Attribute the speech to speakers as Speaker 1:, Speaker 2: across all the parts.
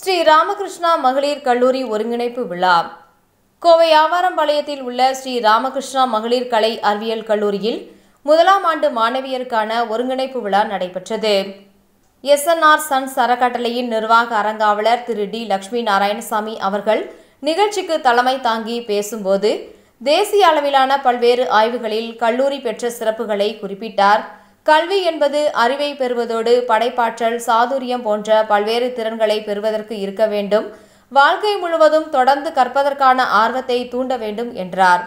Speaker 1: ஸ்ரீ ராமகிருஷ்ணா மகளிர் கல்லூரி ஒருங்கிணைப்பு விழா கோவை ஆவாரம்பாளையத்தில் உள்ள ஸ்ரீ ராமகிருஷ்ணா மகளிர் கலை அறிவியல் கல்லூரியில் முதலாம் ஆண்டு மாணவியருக்கான ஒருங்கிணைப்பு விழா நடைபெற்றது. எஸ்என்ஆர் சன்ஸ் அறக்கட்டளையின் நிர்வாக அரங்காவலர் திரு டி. லட்சுமி நாராயணசாமி அவர்கள் நிகழ்ச்சிக்கு தலைமை தாங்கி பேசும்போது, தேசிய அளவிலான பல்வேறு ஆய்வுகளில் கல்லூரி பெற்ற சிறப்புகளை குறிப்பிட்டார். கல்வி என்பது அறிவை பெறுவதோடு படைப்பாற்றல், சாதுரியம் போன்ற பல்வேறு திறன்களை பெறுவதற்கு இருக்க வேண்டும். வாழ்க்கை முழுவதும் தொடர்ந்து கற்பதற்கான ஆர்வத்தை தூண்ட வேண்டும் என்றார்.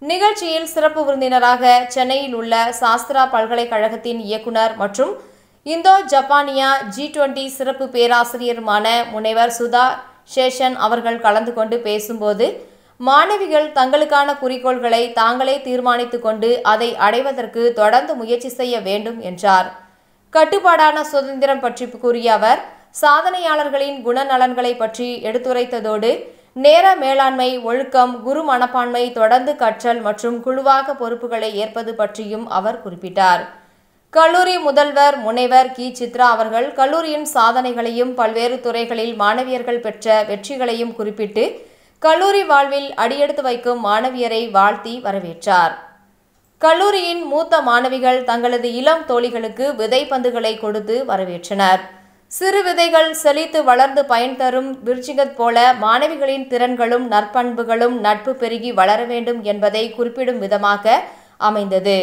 Speaker 1: நிகழ்ச்சியில் சிறப்பு விருந்தினராக சென்னையில் உள்ள சாஸ்திரா பல்கலைக்கழகத்தின் இயக்குனர் மற்றும் இந்தோ ஜப்பானியா G20 சிறப்பு பேராசிரியருமான முனைவர் சுதா சேஷன் அவர்கள் கலந்து கொண்டு பேசும்போது, மாணவிகள் தங்களுக்கான குறிக்கோள்களை தாங்களே தீர்மானித்துக் கொண்டு அதை அடைவதற்கு தொடர்ந்து முயற்சி செய்ய வேண்டும் என்றார். கட்டுப்பாடான சுதந்திரம் பற்றி கூறிய அவர், சாதனையாளர்களின் குணநலன்களை பற்றி எடுத்துரைத்ததோடு, நேர மேலாண்மை, ஒழுக்கம், குரு மனப்பான்மை, தொடர்ந்து கற்றல் மற்றும் குழுவாக பொறுப்புகளை ஏற்பது பற்றியும் அவர் குறிப்பிட்டார். கல்லூரி முதல்வர் முனைவர் கி. சித்ரா அவர்கள் கல்லூரியின் சாதனைகளையும் பல்வேறு துறைகளில் மாணவியர்கள் பெற்ற வெற்றிகளையும் குறிப்பிட்டு, கல்லூரி வாழ்வில் அடியெடுத்து வைக்கும் மாணவியரை வாழ்த்தி வரவேற்றார். கல்லூரியின் மூத்த மாணவிகள் தங்களது இளம் தோழிகளுக்கு விதைப்பந்துகளை கொடுத்து வரவேற்றனர். சிறு விதைகள் செழித்து வளர்ந்து பயன் தரும் விருட்சிகம் போல மாணவிகளின் திறன்களும் நற்பண்புகளும் நட்பு பெருகி வளர வேண்டும் என்பதை குறிப்பிடும் விதமாக அமைந்தது.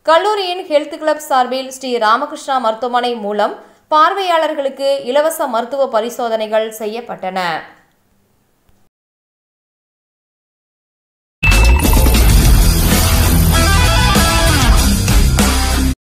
Speaker 1: கல்லூரியின் ஹெல்த் கிளப் சார்பில் ஸ்ரீ ராமகிருஷ்ணா மருத்துவமனை மூலம் பார்வையாளர்களுக்கு இலவச மருத்துவ பரிசோதனைகள் செய்யப்பட்டன.